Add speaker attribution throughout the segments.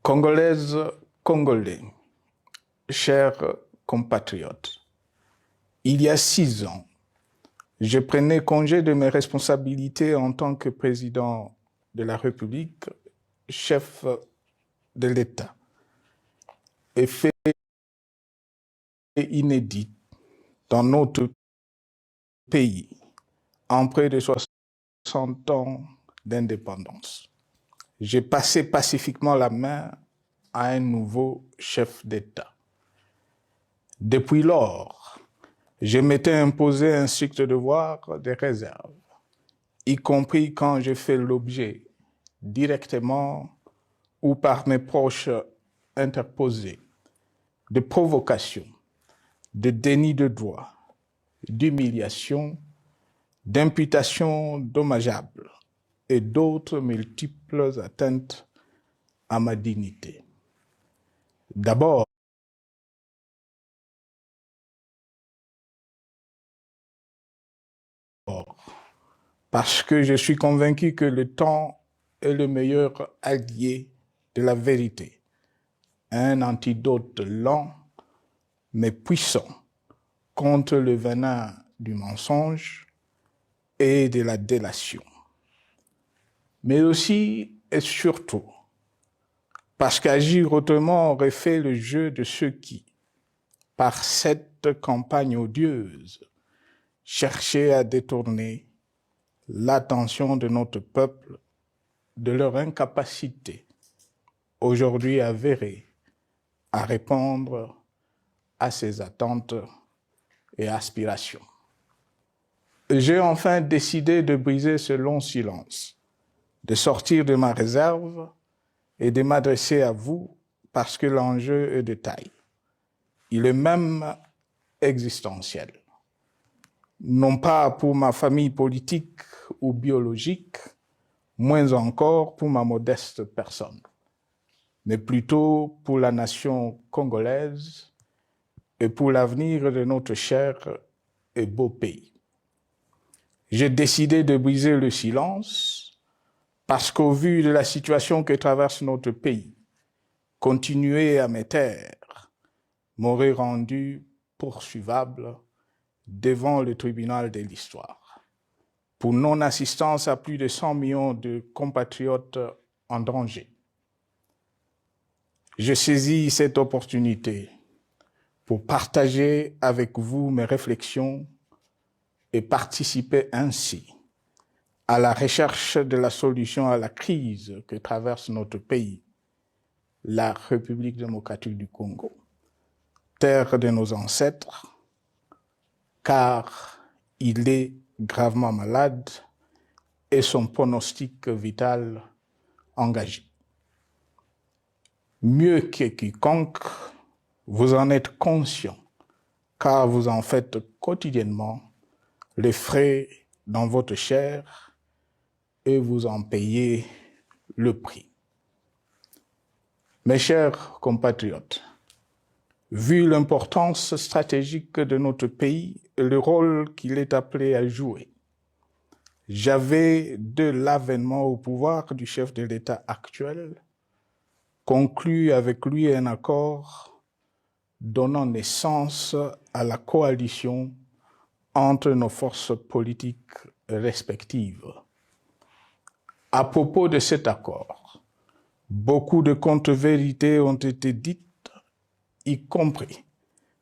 Speaker 1: Congolaises, Congolais, chers compatriotes, il y a 6 ans, je prenais congé de mes responsabilités en tant que président de la République, chef de l'État, et fait inédit dans notre pays en près de 60 ans d'indépendance. J'ai passé pacifiquement la main à un nouveau chef d'État. Depuis lors, je m'étais imposé un strict devoir de réserve, y compris quand j'ai fait l'objet, directement ou par mes proches interposés, de provocations, de déni de droit, d'humiliation, d'imputations dommageables et d'autres multiples atteintes à ma dignité. D'abord, parce que je suis convaincu que le temps est le meilleur allié de la vérité, un antidote lent mais puissant contre le venin du mensonge et de la délation. Mais aussi et surtout parce qu'agir autrement aurait fait le jeu de ceux qui, par cette campagne odieuse, cherchaient à détourner l'attention de notre peuple de leur incapacité, aujourd'hui avérée, à répondre à ses attentes et aspirations. J'ai enfin décidé de briser ce long silence, de sortir de ma réserve et de m'adresser à vous parce que l'enjeu est de taille. Il est même existentiel. Non pas pour ma famille politique ou biologique, moins encore pour ma modeste personne, mais plutôt pour la nation congolaise et pour l'avenir de notre cher et beau pays. J'ai décidé de briser le silence parce qu'au vu de la situation que traverse notre pays, continuer à me taire m'aurait rendu poursuivable devant le tribunal de l'histoire pour non-assistance à plus de 100 millions de compatriotes en danger. Je saisis cette opportunité pour partager avec vous mes réflexions et participer ainsi à la recherche de la solution à la crise que traverse notre pays, la République démocratique du Congo, terre de nos ancêtres, car il est gravement malade et son pronostic vital engagé. Mieux que quiconque, vous en êtes conscient, car vous en faites quotidiennement les frais dans votre chair et vous en payez le prix. Mes chers compatriotes, vu l'importance stratégique de notre pays et le rôle qu'il est appelé à jouer, j'avais, de l'avènement au pouvoir du chef de l'État actuel, conclu avec lui un accord donnant naissance à la coalition entre nos forces politiques respectives. À propos de cet accord, beaucoup de contre-vérités ont été dites, y compris,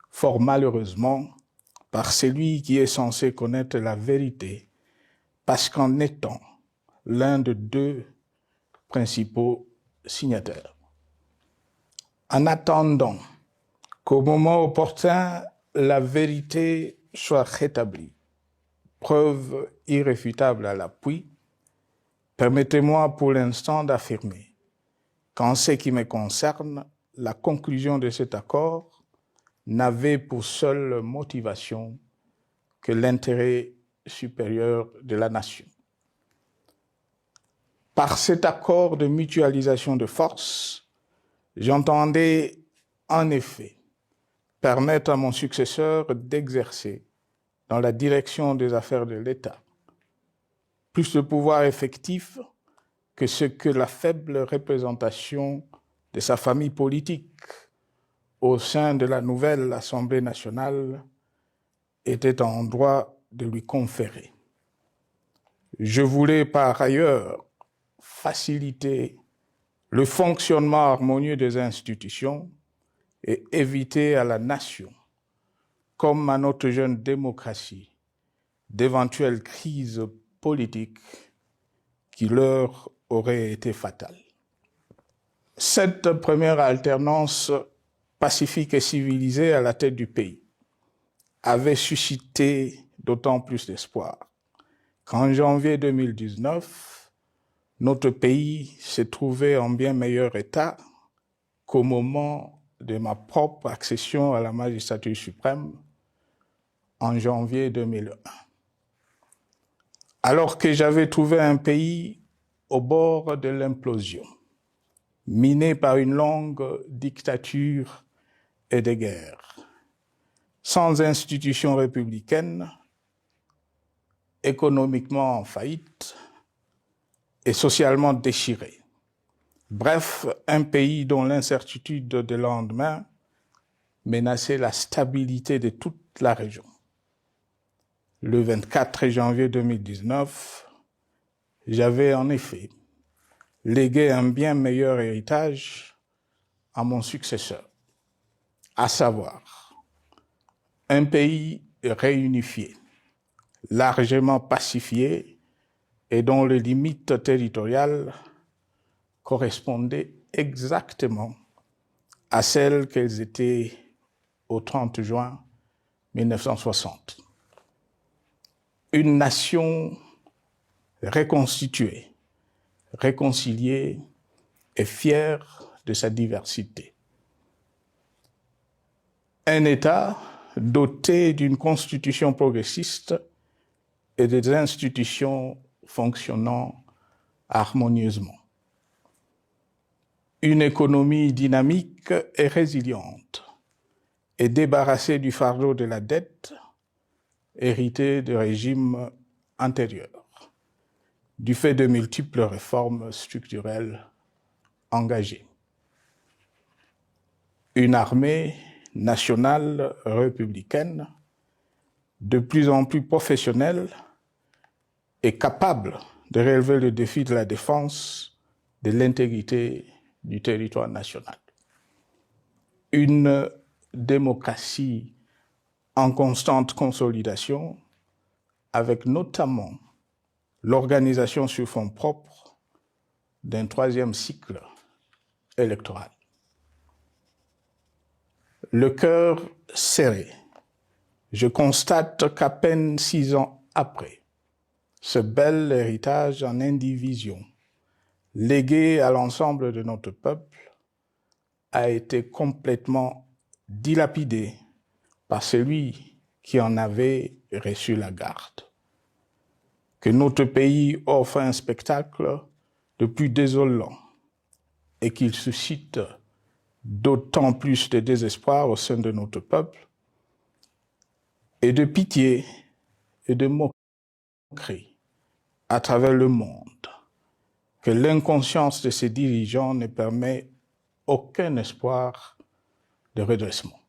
Speaker 1: fort malheureusement, par celui qui est censé connaître la vérité, parce qu'en étant l'un de deux principaux signataires. En attendant qu'au moment opportun, la vérité soit rétablie, preuve irréfutable à l'appui, permettez-moi pour l'instant d'affirmer qu'en ce qui me concerne, la conclusion de cet accord n'avait pour seule motivation que l'intérêt supérieur de la nation. Par cet accord de mutualisation de forces, j'entendais en effet permettre à mon successeur d'exercer dans la direction des affaires de l'État plus de pouvoir effectif que ce que la faible représentation de sa famille politique au sein de la nouvelle Assemblée nationale était en droit de lui conférer. Je voulais par ailleurs faciliter le fonctionnement harmonieux des institutions et éviter à la nation, comme à notre jeune démocratie, d'éventuelles crises politiques qui leur auraient été fatales. Cette première alternance pacifique et civilisée à la tête du pays avait suscité d'autant plus d'espoir qu'en janvier 2019, notre pays s'est trouvé en bien meilleur état qu'au moment de ma propre accession à la magistrature suprême en janvier 2001. Alors que j'avais trouvé un pays au bord de l'implosion, miné par une longue dictature et des guerres, sans institutions républicaines, économiquement en faillite et socialement déchiré. Bref, un pays dont l'incertitude de lendemain menaçait la stabilité de toute la région. Le 24 janvier 2019, j'avais en effet légué un bien meilleur héritage à mon successeur, à savoir un pays réunifié, largement pacifié et dont les limites territoriales correspondaient exactement à celles qu'elles étaient au 30 juin 1960. Une nation reconstituée, réconciliée et fière de sa diversité. Un État doté d'une constitution progressiste et des institutions fonctionnant harmonieusement. Une économie dynamique et résiliente et débarrassée du fardeau de la dette hérité de régimes antérieurs, du fait de multiples réformes structurelles engagées. Une armée nationale républicaine de plus en plus professionnelle et capable de relever le défi de la défense de l'intégrité du territoire national. Une démocratie en constante consolidation, avec notamment l'organisation sur fonds propres d'un troisième cycle électoral. Le cœur serré, je constate qu'à peine 6 ans après, ce bel héritage en indivision, légué à l'ensemble de notre peuple, a été complètement dilapidé par celui qui en avait reçu la garde. Que notre pays offre un spectacle de plus désolant et qu'il suscite d'autant plus de désespoir au sein de notre peuple et de pitié et de moquerie à travers le monde, que l'inconscience de ses dirigeants ne permet aucun espoir de redressement.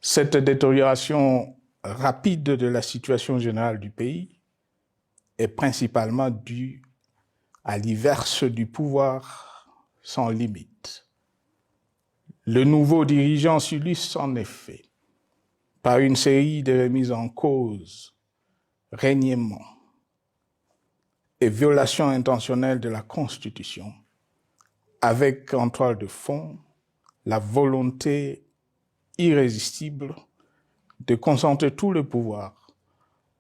Speaker 1: Cette détérioration rapide de la situation générale du pays est principalement due à l'inverse du pouvoir sans limite. Le nouveau dirigeant s'illustre en effet par une série de remises en cause, reniements et violations intentionnelles de la Constitution, avec en toile de fond la volonté irrésistible de concentrer tout le pouvoir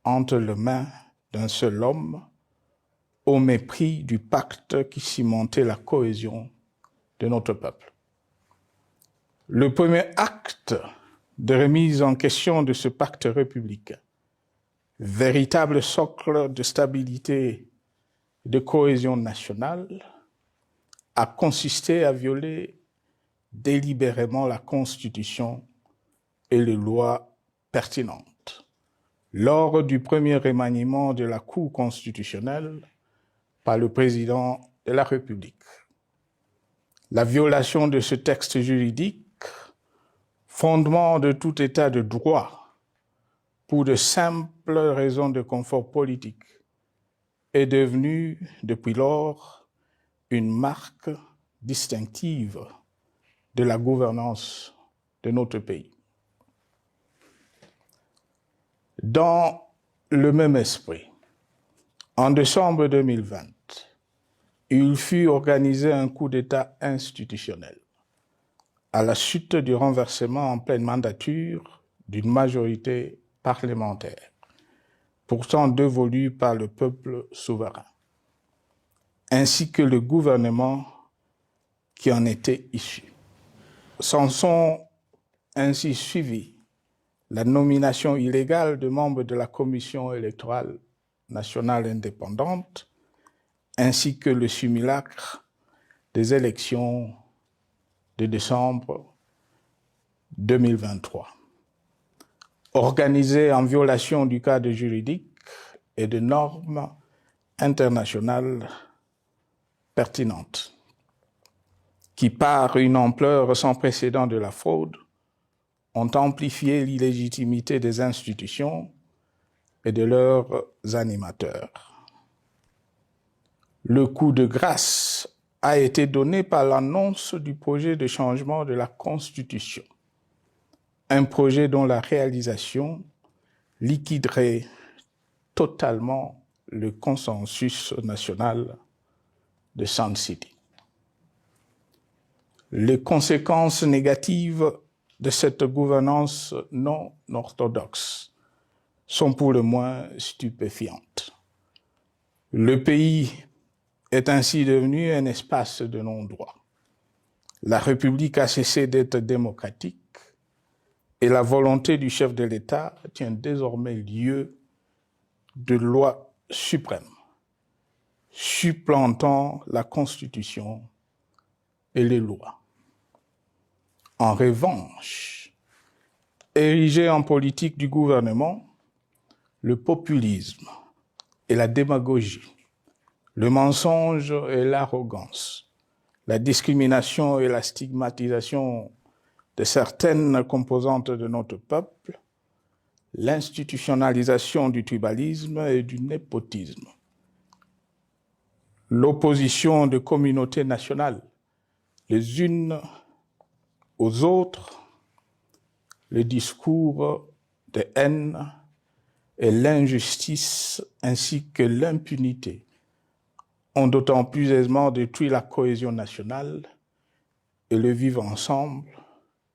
Speaker 1: entre les mains d'un seul homme, au mépris du pacte qui cimentait la cohésion de notre peuple. Le premier acte de remise en question de ce pacte républicain, véritable socle de stabilité et de cohésion nationale, a consisté à violer délibérément la Constitution et les lois pertinentes lors du premier remaniement de la Cour constitutionnelle par le président de la République. la violation de ce texte juridique, fondement de tout état de droit, pour de simples raisons de confort politique, est devenue depuis lors une marque distinctive de la gouvernance de notre pays. Dans le même esprit, en décembre 2020, il fut organisé un coup d'État institutionnel à la suite du renversement en pleine mandature d'une majorité parlementaire, pourtant dévolue par le peuple souverain, ainsi que le gouvernement qui en était issu. S'en sont ainsi suivis la nomination illégale de membres de la Commission électorale nationale indépendante, ainsi que le simulacre des élections de décembre 2023, organisées en violation du cadre juridique et de normes internationales pertinentes, qui, par une ampleur sans précédent de la fraude, ont amplifié l'illégitimité des institutions et de leurs animateurs. Le coup de grâce a été donné par l'annonce du projet de changement de la Constitution, un projet dont la réalisation liquiderait totalement le consensus national de Sun City. Les conséquences négatives de cette gouvernance non orthodoxe sont pour le moins stupéfiantes. Le pays est ainsi devenu un espace de non-droit. La République a cessé d'être démocratique et la volonté du chef de l'État tient désormais lieu de loi suprême, supplantant la Constitution et les lois. En revanche, érigé en politique du gouvernement, le populisme et la démagogie, le mensonge et l'arrogance, la discrimination et la stigmatisation de certaines composantes de notre peuple, l'institutionnalisation du tribalisme et du népotisme, l'opposition de communautés nationales les unes aux autres, le discours de haine et l'injustice ainsi que l'impunité ont d'autant plus aisément détruit la cohésion nationale et le vivre ensemble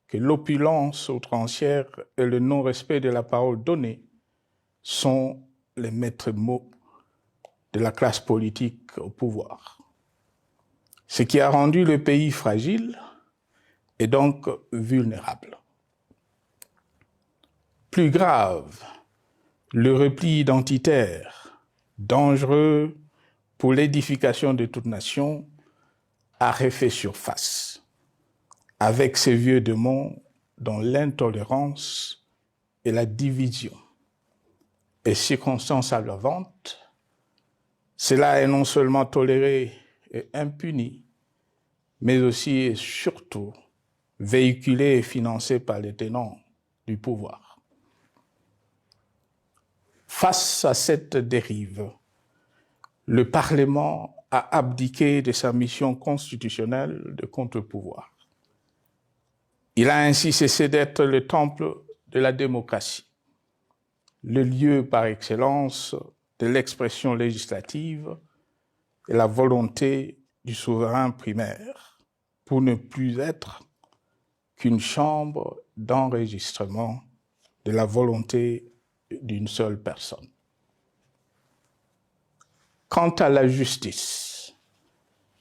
Speaker 1: que l'opulence outrancière et le non-respect de la parole donnée sont les maîtres mots de la classe politique au pouvoir. Ce qui a rendu le pays fragile et donc vulnérable. Plus grave, le repli identitaire, dangereux pour l'édification de toute nation, a refait surface, avec ses vieux démons dont l'intolérance et la division est circonstance aggravante. Cela est non seulement toléré et impuni, mais aussi et surtout véhiculé et financé par les tenants du pouvoir. Face à cette dérive, le Parlement a abdiqué de sa mission constitutionnelle de contre-pouvoir. Il a ainsi cessé d'être le temple de la démocratie, le lieu par excellence de l'expression législative et la volonté du souverain primaire, pour ne plus être qu'une chambre d'enregistrement de la volonté d'une seule personne. Quant à la justice,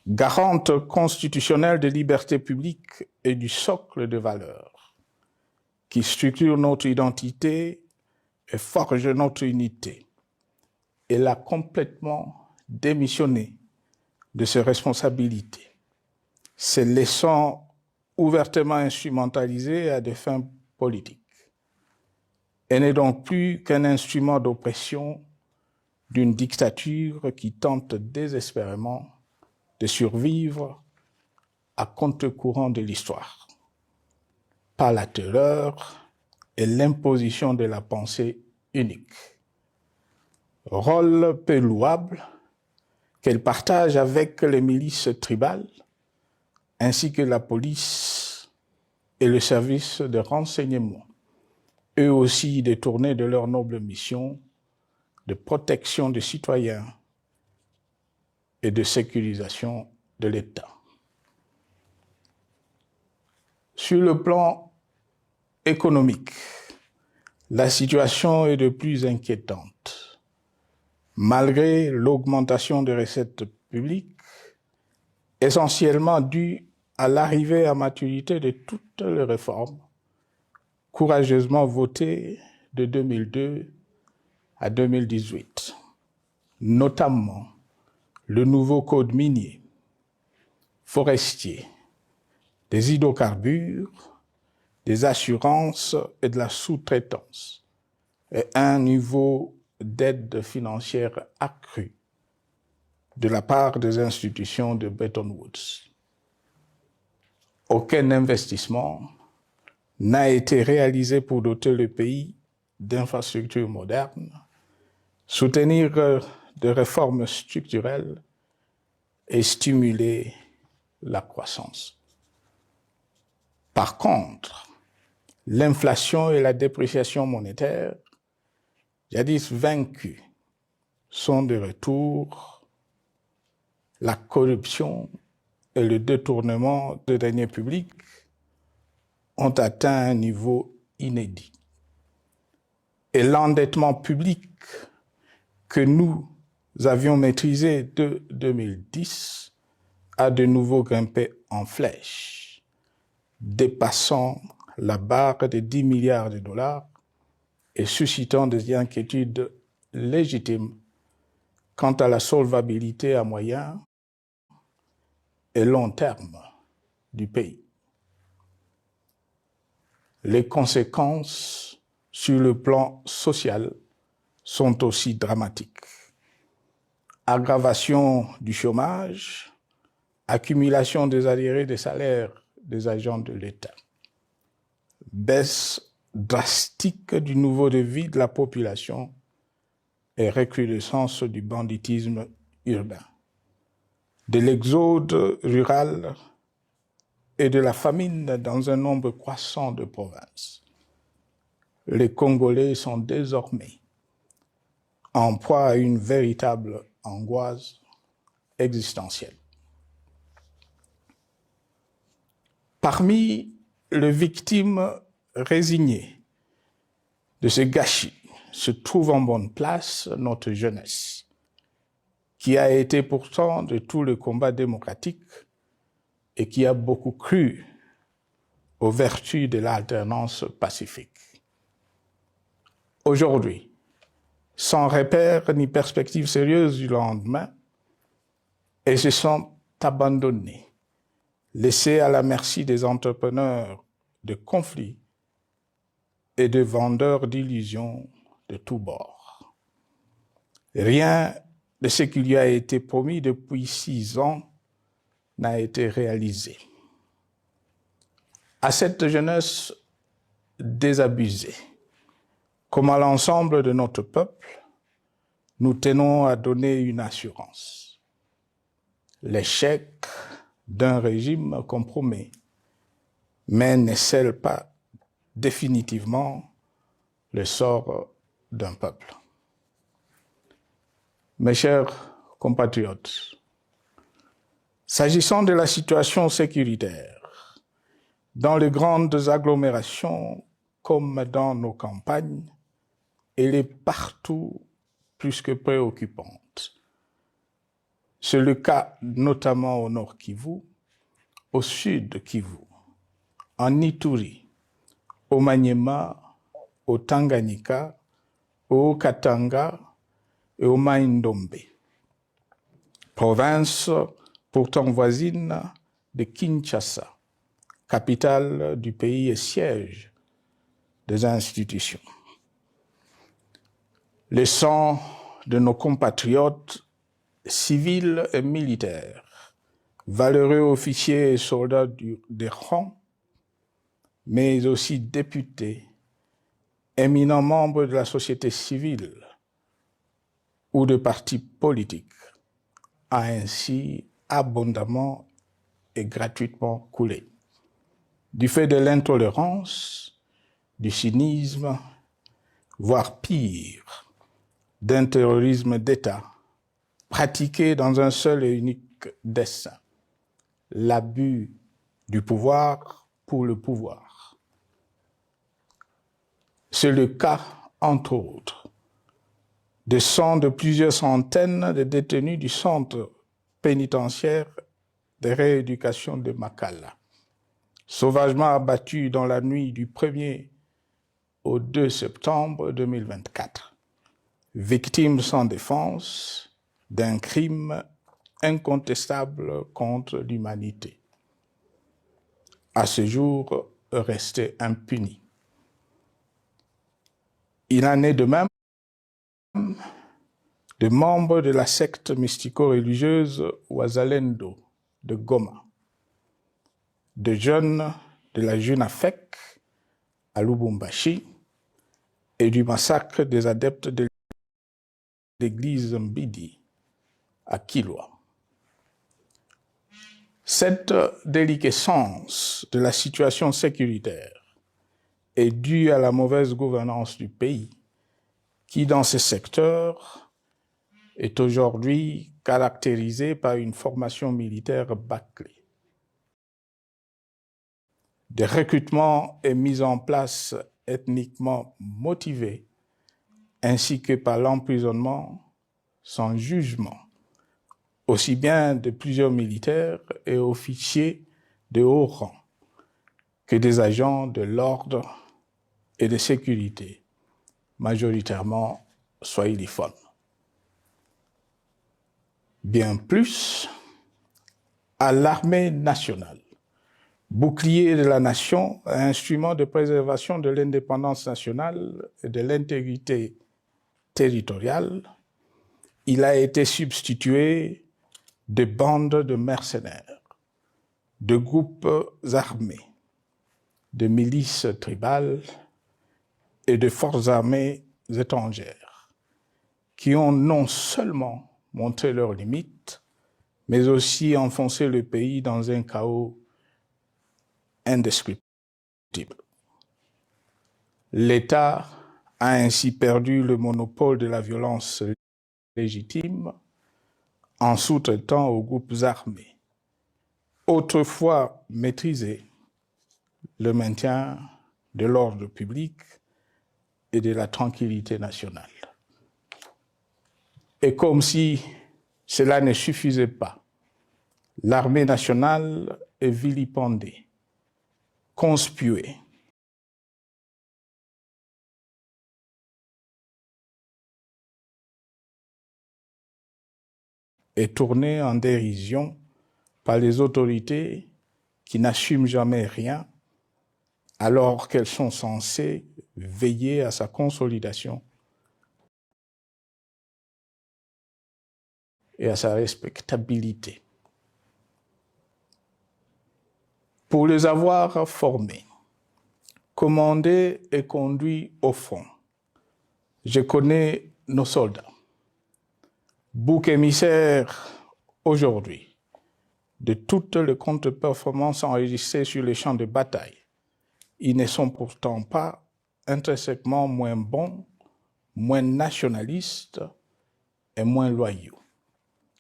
Speaker 1: garante constitutionnelle des libertés publiques et du socle de valeurs, qui structure notre identité et forge notre unité, elle a complètement démissionné de ses responsabilités, se laissant ouvertement instrumentalisée à des fins politiques. Elle n'est donc plus qu'un instrument d'oppression d'une dictature qui tente désespérément de survivre à contre-courant de l'histoire, par la terreur et l'imposition de la pensée unique. Rôle peu louable qu'elle partage avec les milices tribales, ainsi que la police et le service de renseignement, eux aussi détournés de leur noble mission de protection des citoyens et de sécurisation de l'État. Sur le plan économique, la situation est de plus inquiétante. Malgré l'augmentation des recettes publiques, essentiellement due à l'arrivée à maturité de toutes les réformes courageusement votées de 2002 à 2018, notamment le nouveau code minier, forestier, des hydrocarbures, des assurances et de la sous-traitance, et un niveau d'aide financière accrue de la part des institutions de Bretton Woods. Aucun investissement n'a été réalisé pour doter le pays d'infrastructures modernes, soutenir des réformes structurelles et stimuler la croissance. Par contre, l'inflation et la dépréciation monétaire, jadis vaincues, sont de retour. La corruption et le détournement de deniers publics ont atteint un niveau inédit. Et l'endettement public que nous avions maîtrisé de 2010 a de nouveau grimpé en flèche, dépassant la barre de 10 milliards de dollars et suscitant des inquiétudes légitimes quant à la solvabilité à moyen et long terme du pays. Les conséquences sur le plan social sont aussi dramatiques. Aggravation du chômage, accumulation des arriérés des salaires des agents de l'État, baisse drastique du niveau de vie de la population et recrudescence du banditisme urbain, de l'exode rural et de la famine dans un nombre croissant de provinces. Les Congolais sont désormais en proie à une véritable angoisse existentielle. Parmi les victimes résignées de ce gâchis se trouve en bonne place notre jeunesse, qui a été pourtant de tout le combat démocratique et qui a beaucoup cru aux vertus de l'alternance pacifique. Aujourd'hui, sans repère ni perspective sérieuse du lendemain, ils se sont abandonnés, laissés à la merci des entrepreneurs de conflits et de vendeurs d'illusions de tous bords. Rien de ce qui lui a été promis depuis 6 ans n'a été réalisé. À cette jeunesse désabusée, comme à l'ensemble de notre peuple, nous tenons à donner une assurance. L'échec d'un régime compromet, mais ne scelle pas définitivement le sort d'un peuple. Mes chers compatriotes, s'agissant de la situation sécuritaire, dans les grandes agglomérations comme dans nos campagnes, elle est partout plus que préoccupante. C'est le cas notamment au nord Kivu, au sud Kivu, en Ituri, au Maniema, au Tanganyika, au Katanga et au Mai-Ndombe, province pourtant voisine de Kinshasa, capitale du pays et siège des institutions. Le sang de nos compatriotes civils et militaires valeureux officiers et soldats des rangs, mais aussi députés, éminents membres de la société civile ou de partis politiques, a ainsi abondamment et gratuitement coulé. Du fait de l'intolérance, du cynisme, voire pire, d'un terrorisme d'État pratiqué dans un seul et unique dessein, l'abus du pouvoir pour le pouvoir. C'est le cas, entre autres, de plusieurs centaines de détenus du centre pénitentiaire de rééducation de Makala, sauvagement abattus dans la nuit du 1er au 2 septembre 2024, victimes sans défense d'un crime incontestable contre l'humanité, à ce jour resté impuni. Il en est de même de membres de la secte mystico-religieuse Wazalendo de Goma, de jeunes de la Junafek à Lubumbashi et du massacre des adeptes de l'église Mbidi à Kilwa. Cette déliquescence de la situation sécuritaire est due à la mauvaise gouvernance du pays qui, dans ces secteurs, est aujourd'hui caractérisée par une formation militaire bâclée. Des recrutements et mises en place ethniquement motivés, ainsi que par l'emprisonnement sans jugement, aussi bien de plusieurs militaires et officiers de haut rang que des agents de l'ordre et de sécurité, majoritairement swahiliphones. Bien plus, à l'armée nationale, bouclier de la nation, instrument de préservation de l'indépendance nationale et de l'intégrité territoriale, il a été substitué de bandes de mercenaires, de groupes armés, de milices tribales et de forces armées étrangères qui ont non seulement montré leurs limites, mais aussi enfoncé le pays dans un chaos indescriptible. L'État a ainsi perdu le monopole de la violence légitime en sous-traitant aux groupes armés, autrefois maîtrisés, le maintien de l'ordre public et de la tranquillité nationale. Et comme si cela ne suffisait pas, l'armée nationale est vilipendée, conspuée, et tournée en dérision par les autorités qui n'assument jamais rien alors qu'elles sont censées veiller à sa consolidation et à sa respectabilité. Pour les avoir formés, commandés et conduits au front, je connais nos soldats, boucs émissaires aujourd'hui de toutes les contre-performances enregistrées sur les champs de bataille. Ils ne sont pourtant pas intrinsèquement moins bons, moins nationalistes et moins loyaux.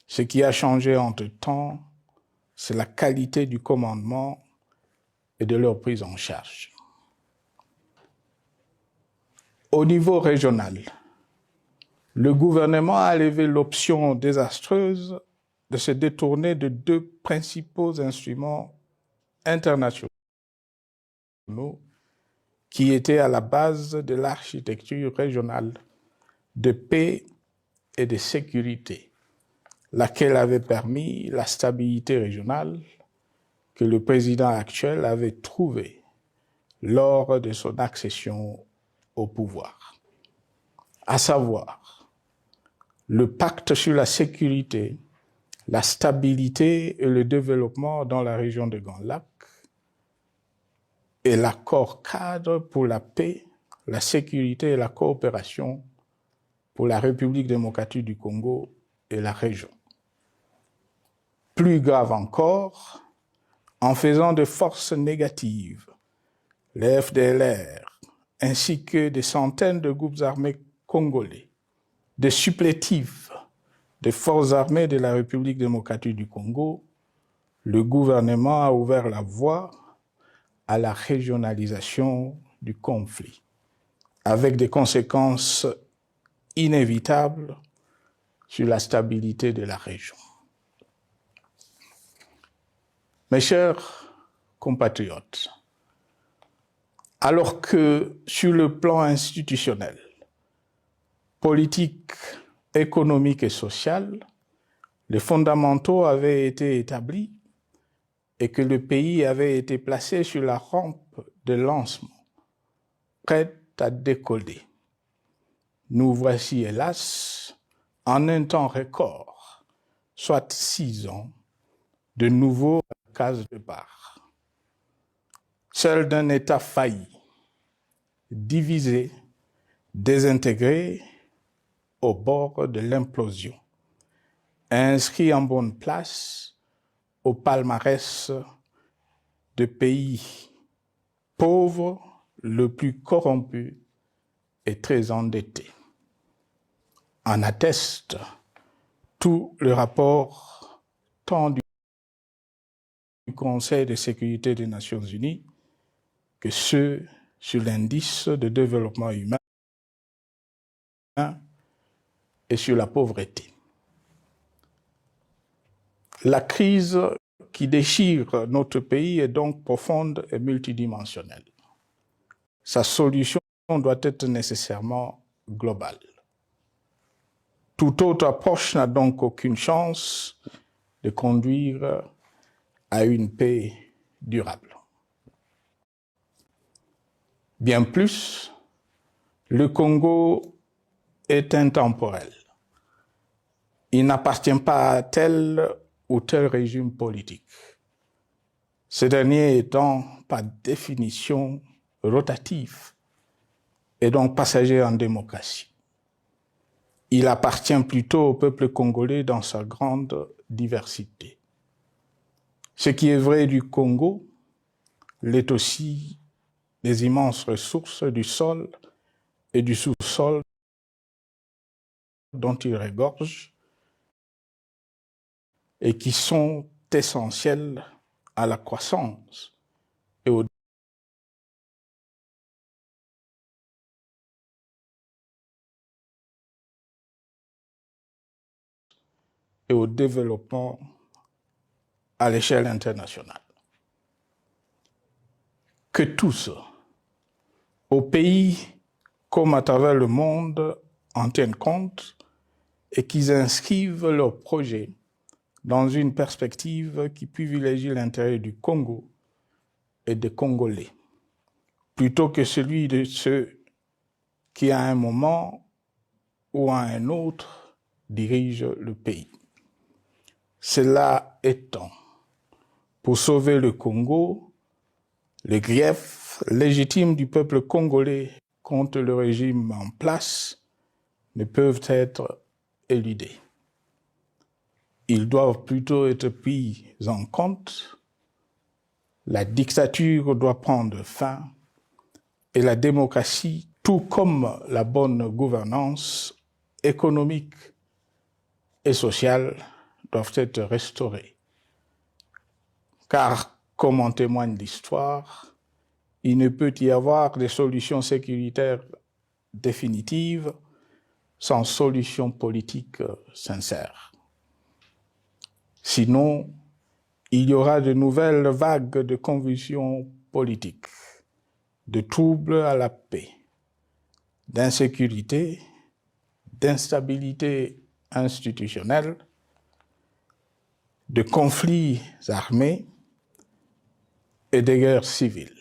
Speaker 1: Ce qui a changé entre-temps, c'est la qualité du commandement et de leur prise en charge. Au niveau régional, le gouvernement a levé l'option désastreuse de se détourner de deux principaux instruments internationaux qui étaient à la base de l'architecture régionale de paix et de sécurité, laquelle avait permis la stabilité régionale que le président actuel avait trouvée lors de son accession au pouvoir, à savoir le pacte sur la sécurité, la stabilité et le développement dans la région de Grand Lac et l'accord cadre pour la paix, la sécurité et la coopération pour la République démocratique du Congo et la région. Plus grave encore, en faisant de forces négatives, les FDLR, ainsi que des centaines de groupes armés congolais, des supplétifs des forces armées de la République démocratique du Congo, le gouvernement a ouvert la voie à la régionalisation du conflit, avec des conséquences inévitables sur la stabilité de la région. Mes chers compatriotes, alors que sur le plan institutionnel, politique, économique et social, les fondamentaux avaient été établis et que le pays avait été placé sur la rampe de lancement, prêt à décoller. Nous voici, hélas, en un temps record, soit 6 ans, de nouveau à la case de départ. Seul d'un État failli, divisé, désintégré, au bord de l'implosion, inscrit en bonne place au palmarès de pays pauvres, le plus corrompu et très endetté. En atteste tout le rapport tant du Conseil de sécurité des Nations Unies que ceux sur l'indice de développement humain et sur la pauvreté. La crise qui déchire notre pays est donc profonde et multidimensionnelle. Sa solution doit être nécessairement globale. Toute autre approche n'a donc aucune chance de conduire à une paix durable. Bien plus, le Congo est intemporel. Il n'appartient pas à tel ou tel régime politique, ce dernier étant par définition rotatif et donc passager en démocratie. Il appartient plutôt au peuple congolais dans sa grande diversité. Ce qui est vrai du Congo l'est aussi des immenses ressources du sol et du sous-sol dont il regorge et qui sont essentiels à la croissance et au développement à l'échelle internationale. Que tous, au pays comme à travers le monde, en tiennent compte et qu'ils inscrivent leurs projets dans une perspective qui privilégie l'intérêt du Congo et des Congolais, plutôt que celui de ceux qui, à un moment ou à un autre, dirigent le pays. Cela étant, pour sauver le Congo, les griefs légitimes du peuple congolais contre le régime en place ne peuvent être éludés. Ils doivent plutôt être pris en compte. La dictature doit prendre fin et la démocratie, tout comme la bonne gouvernance économique et sociale, doivent être restaurées. Car, comme en témoigne l'histoire, il ne peut y avoir de solutions sécuritaires définitives sans solution politique sincère. Sinon, il y aura de nouvelles vagues de convulsions politiques, de troubles à la paix, d'insécurité, d'instabilité institutionnelle, de conflits armés et de guerres civiles.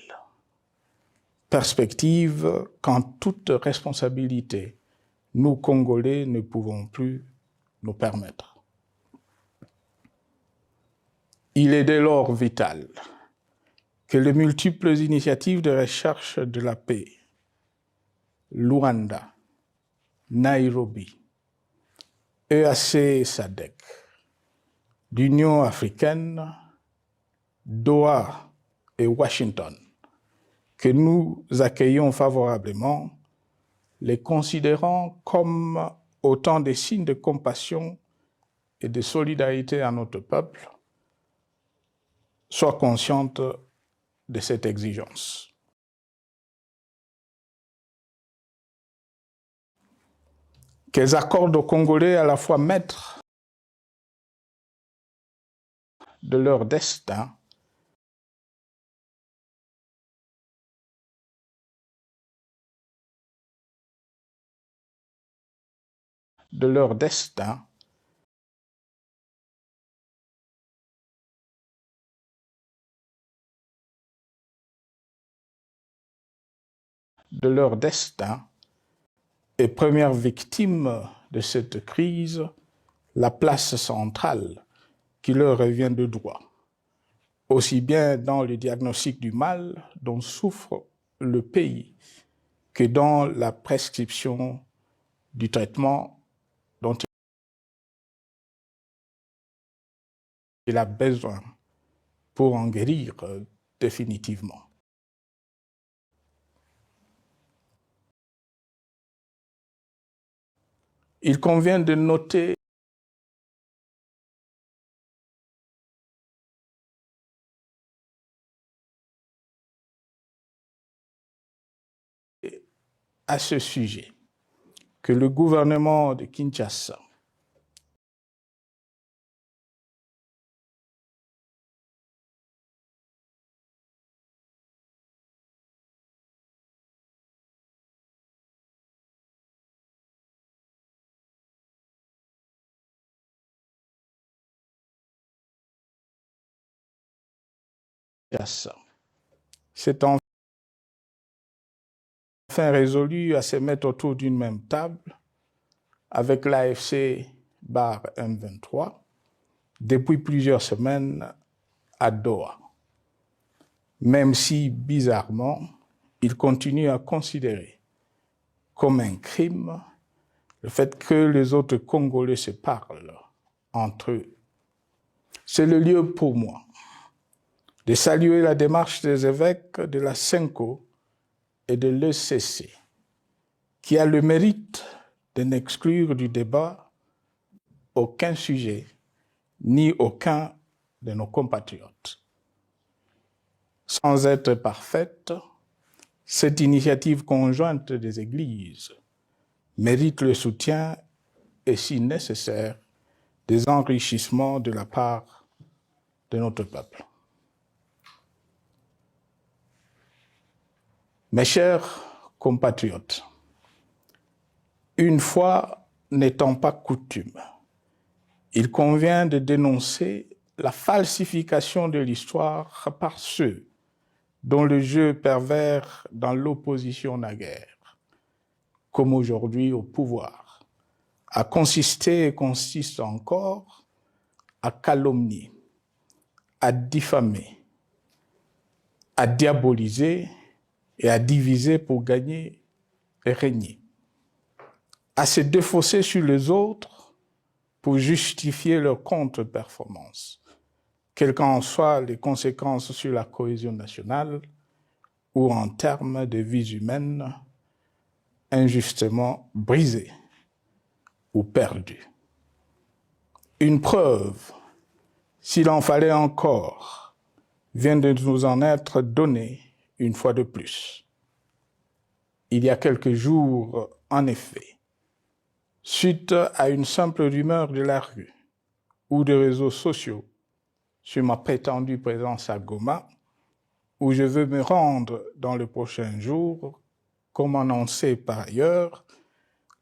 Speaker 1: Perspective qu'en toute responsabilité, nous, Congolais, ne pouvons plus nous permettre. Il est dès lors vital que les multiples initiatives de recherche de la paix, Luanda, Nairobi, EAC-SADC, l'Union africaine, Doha et Washington, que nous accueillons favorablement, les considérant comme autant de signes de compassion et de solidarité à notre peuple, soient conscientes de cette exigence. Qu'elles accordent aux Congolais à la fois maîtres de leur destin de leur destin et première victime de cette crise, la place centrale qui leur revient de droit, aussi bien dans le diagnostic du mal dont souffre le pays que dans la prescription du traitement dont il a besoin pour en guérir définitivement. Il convient de noter à ce sujet que le gouvernement de Kinshasa s'est enfin résolu à se mettre autour d'une même table avec l'AFC M23 depuis plusieurs semaines à Doha, même si, bizarrement, il continue à considérer comme un crime le fait que les autres Congolais se parlent entre eux. C'est le lieu pour moi de saluer la démarche des évêques de la CENCO et de l'ECC, qui a le mérite de n'exclure du débat aucun sujet, ni aucun de nos compatriotes. Sans être parfaite, cette initiative conjointe des Églises mérite le soutien et, si nécessaire, des enrichissements de la part de notre peuple. Mes chers compatriotes, une fois n'étant pas coutume, il convient de dénoncer la falsification de l'histoire par ceux dont le jeu pervers dans l'opposition naguère, comme aujourd'hui au pouvoir, a consisté et consiste encore à calomnier, à diffamer, à diaboliser et à diviser pour gagner et régner, à se défausser sur les autres pour justifier leur contre-performance, quelles qu'en soient les conséquences sur la cohésion nationale ou en termes de vies humaines injustement brisées ou perdues. Une preuve, s'il en fallait encore, vient de nous en être donnée une fois de plus. Il y a quelques jours, en effet, suite à une simple rumeur de la rue ou des réseaux sociaux sur ma prétendue présence à Goma, où je veux me rendre dans les prochains jours, comme annoncé par ailleurs,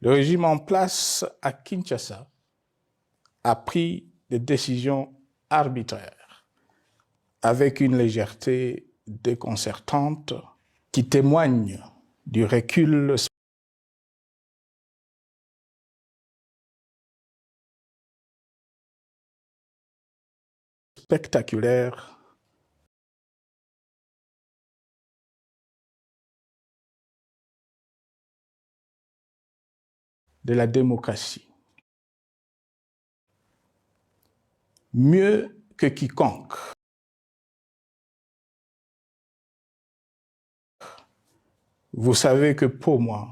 Speaker 1: le régime en place à Kinshasa a pris des décisions arbitraires, avec une légèreté déconcertante qui témoigne du recul spectaculaire de la démocratie. Mieux que quiconque, vous savez que pour moi,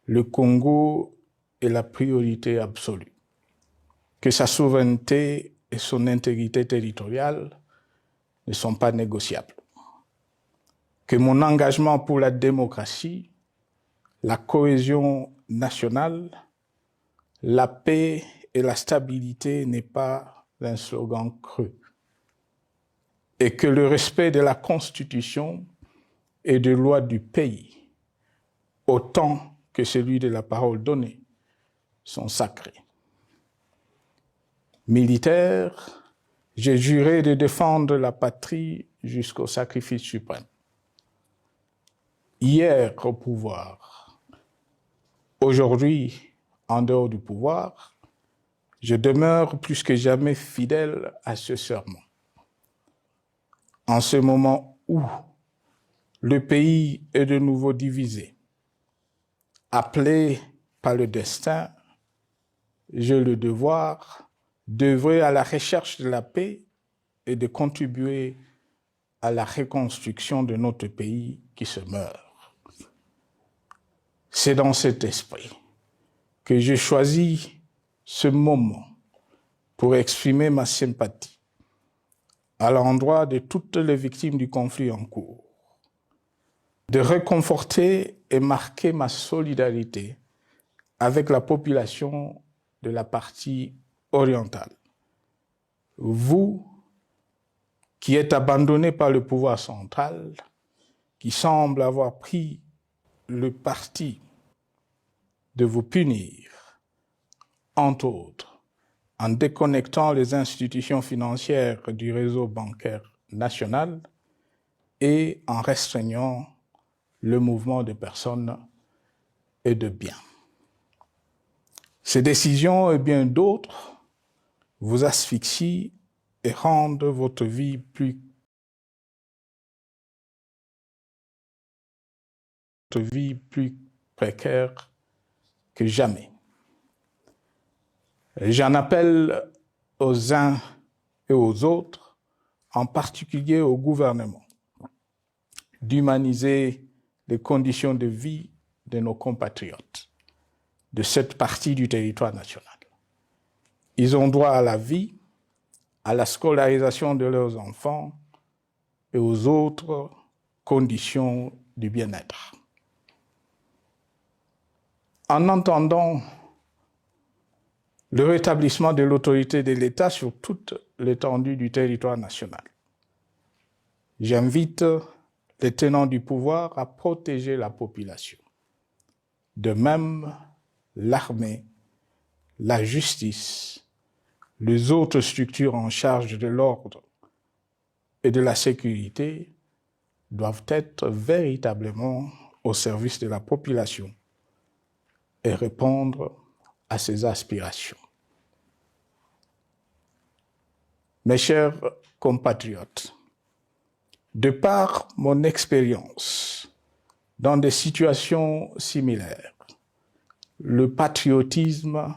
Speaker 1: le Congo est la priorité absolue, que sa souveraineté et son intégrité territoriale ne sont pas négociables, que mon engagement pour la démocratie, la cohésion nationale, la paix et la stabilité n'est pas un slogan creux, et que le respect de la Constitution et des lois du pays, autant que celui de la parole donnée, sont sacrés. Militaire, j'ai juré de défendre la patrie jusqu'au sacrifice suprême. Hier au pouvoir, aujourd'hui en dehors du pouvoir, je demeure plus que jamais fidèle à ce serment. En ce moment où le pays est de nouveau divisé, appelé par le destin, j'ai le devoir d'œuvrer à la recherche de la paix et de contribuer à la reconstruction de notre pays qui se meurt. C'est dans cet esprit que j'ai choisi ce moment pour exprimer ma sympathie à l'endroit de toutes les victimes du conflit en cours, de réconforter et marquer ma solidarité avec la population de la partie orientale. Vous, qui êtes abandonnés par le pouvoir central, qui semble avoir pris le parti de vous punir, entre autres, en déconnectant les institutions financières du réseau bancaire national et en restreignant le mouvement de personnes et de biens. Ces décisions et bien d'autres vous asphyxient et rendent votre vie plus précaire que jamais. J'en appelle aux uns et aux autres, en particulier au gouvernement, d'humaniser les conditions de vie de nos compatriotes de cette partie du territoire national. Ils ont droit à la vie, à la scolarisation de leurs enfants et aux autres conditions du bien-être. En entendant le rétablissement de l'autorité de l'État sur toute l'étendue du territoire national, j'invite les tenants du pouvoir à protéger la population. De même, l'armée, la justice, les autres structures en charge de l'ordre et de la sécurité doivent être véritablement au service de la population et répondre à ses aspirations. Mes chers compatriotes, de par mon expérience dans des situations similaires, le patriotisme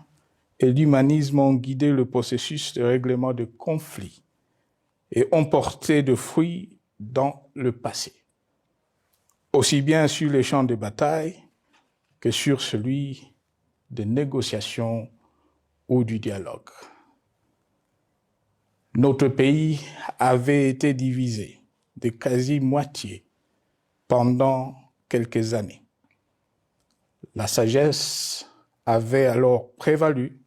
Speaker 1: et l'humanisme ont guidé le processus de règlement de conflits et ont porté de fruits dans le passé, aussi bien sur les champs de bataille que sur celui de négociation ou du dialogue. Notre pays avait été divisé de quasi-moitié pendant quelques années. La sagesse avait alors prévalu.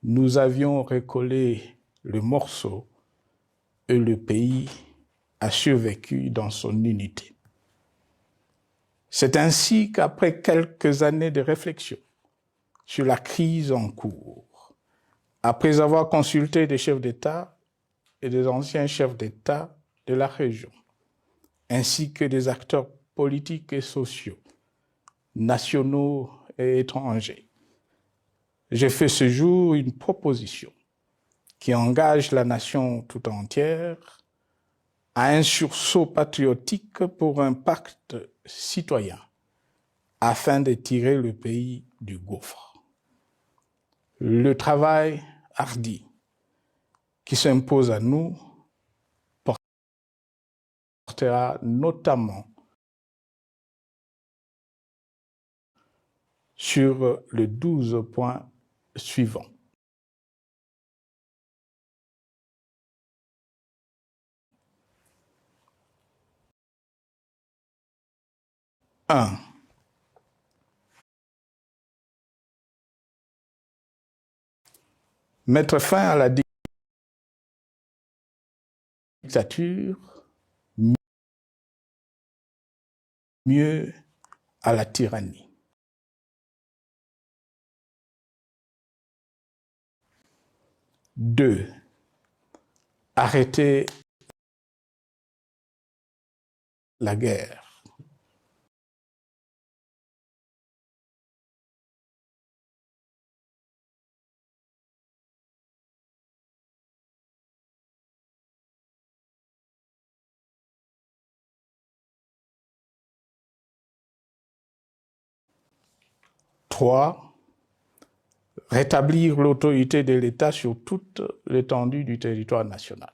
Speaker 1: Nous avions recollé le morceau et le pays a survécu dans son unité. C'est ainsi qu'après quelques années de réflexion sur la crise en cours, après avoir consulté des chefs d'État et des anciens chefs d'État de la région, ainsi que des acteurs politiques et sociaux, nationaux et étrangers, j'ai fait ce jour une proposition qui engage la nation tout entière à un sursaut patriotique pour un pacte citoyen afin de tirer le pays du gouffre. Le travail hardi qui s'impose à nous portera notamment sur les 12 points suivants. Un, mettre fin à la dictature, mieux à la tyrannie. 2, arrêter la guerre. 3, rétablir l'autorité de l'État sur toute l'étendue du territoire national.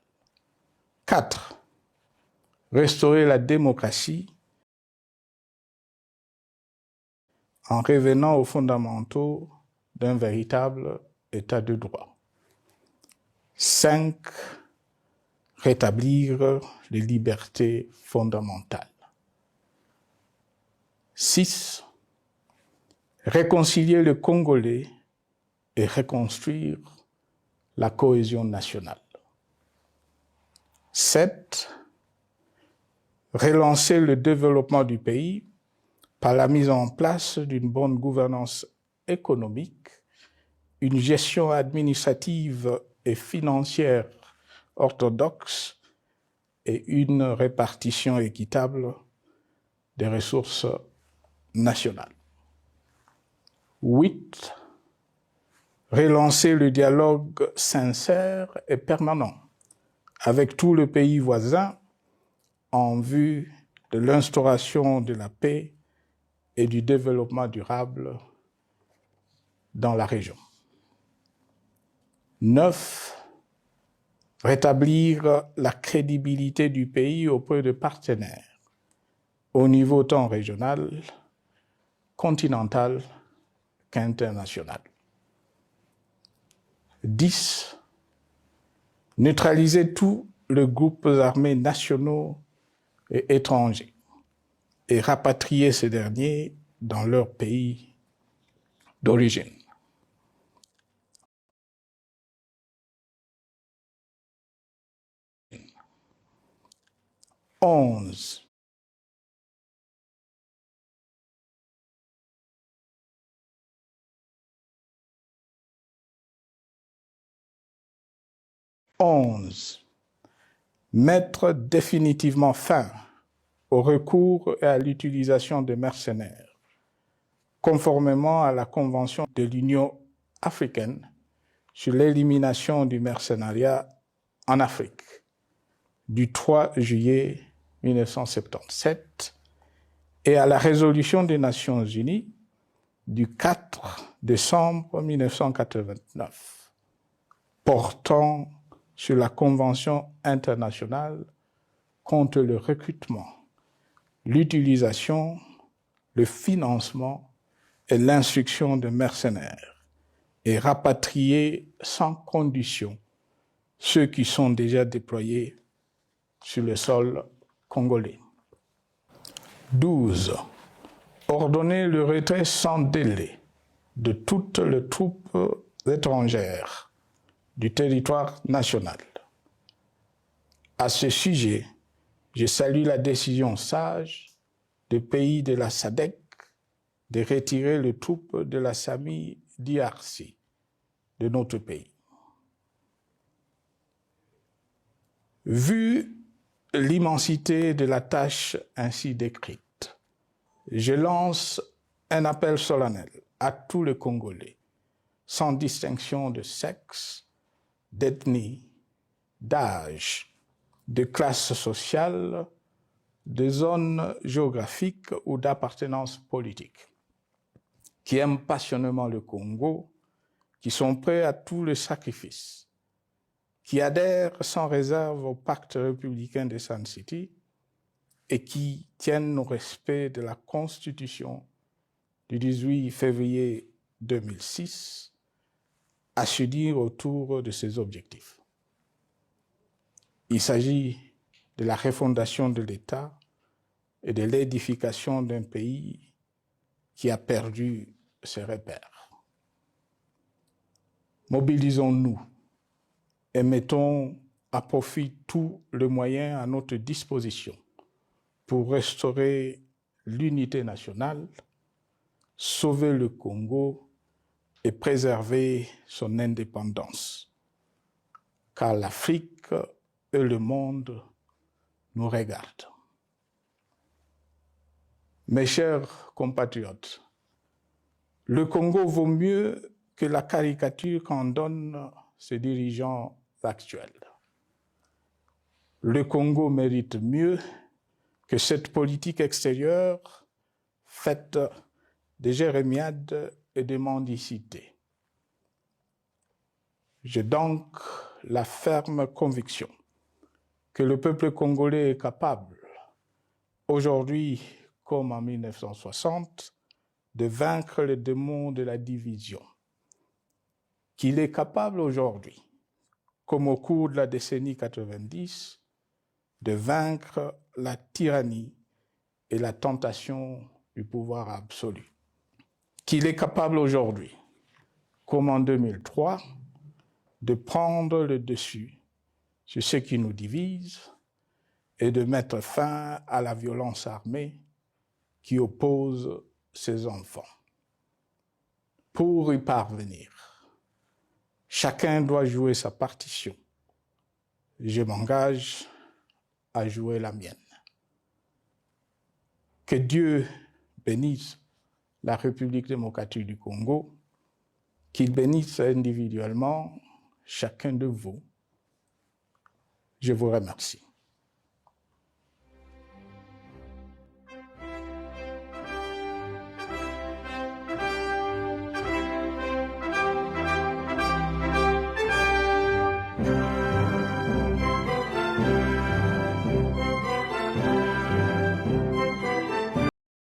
Speaker 1: 4, restaurer la démocratie en revenant aux fondamentaux d'un véritable État de droit. 5, rétablir les libertés fondamentales. 6, réconcilier le Congolais et reconstruire la cohésion nationale. 7, relancer le développement du pays par la mise en place d'une bonne gouvernance économique, une gestion administrative et financière orthodoxe et une répartition équitable des ressources nationales. 8, relancer le dialogue sincère et permanent avec tous les pays voisins en vue de l'instauration de la paix et du développement durable dans la région. 9, rétablir la crédibilité du pays auprès de partenaires au niveau tant régional, continental qu'international. 10, neutraliser tous les groupes armés nationaux et étrangers et rapatrier ces derniers dans leur pays d'origine. 11, mettre définitivement fin au recours et à l'utilisation des mercenaires, conformément à la Convention de l'Union africaine sur l'élimination du mercenariat en Afrique du 3 juillet 1977 et à la résolution des Nations Unies du 4 décembre 1989 portant sur la Convention internationale contre le recrutement, l'utilisation, le financement et l'instruction de mercenaires et rapatrier sans condition ceux qui sont déjà déployés sur le sol congolais. 12. Ordonner le retrait sans délai de toutes les troupes étrangères du territoire national. À ce sujet, je salue la décision sage des pays de la SADC de retirer les troupes de la SAMI DRC de notre pays. Vu l'immensité de la tâche ainsi décrite, je lance un appel solennel à tous les Congolais, sans distinction de sexe, d'ethnie, d'âge, de classe sociale, de zone géographique ou d'appartenance politique, qui aiment passionnément le Congo, qui sont prêts à tout le sacrifice, qui adhèrent sans réserve au pacte républicain de Sun City et qui tiennent au respect de la Constitution du 18 février 2006, à se dire autour de ces objectifs. Il s'agit de la refondation de l'État et de l'édification d'un pays qui a perdu ses repères. Mobilisons-nous et mettons à profit tous les moyens à notre disposition pour restaurer l'unité nationale, sauver le Congo et préserver son indépendance. Car l'Afrique et le monde nous regardent. Mes chers compatriotes, le Congo vaut mieux que la caricature qu'en donnent ses dirigeants actuels. Le Congo mérite mieux que cette politique extérieure faite de jérémiades et de mendicité. J'ai donc la ferme conviction que le peuple congolais est capable, aujourd'hui comme en 1960, de vaincre le démon de la division, qu'il est capable aujourd'hui, comme au cours de la décennie 90, de vaincre la tyrannie et la tentation du pouvoir absolu. Qu'il est capable aujourd'hui, comme en 2003, de prendre le dessus sur ce qui nous divise et de mettre fin à la violence armée qui oppose ses enfants. Pour y parvenir, chacun doit jouer sa partition. Je m'engage à jouer la mienne. Que Dieu bénisse la République démocratique du Congo, qu'il bénisse individuellement chacun de vous. Je vous remercie.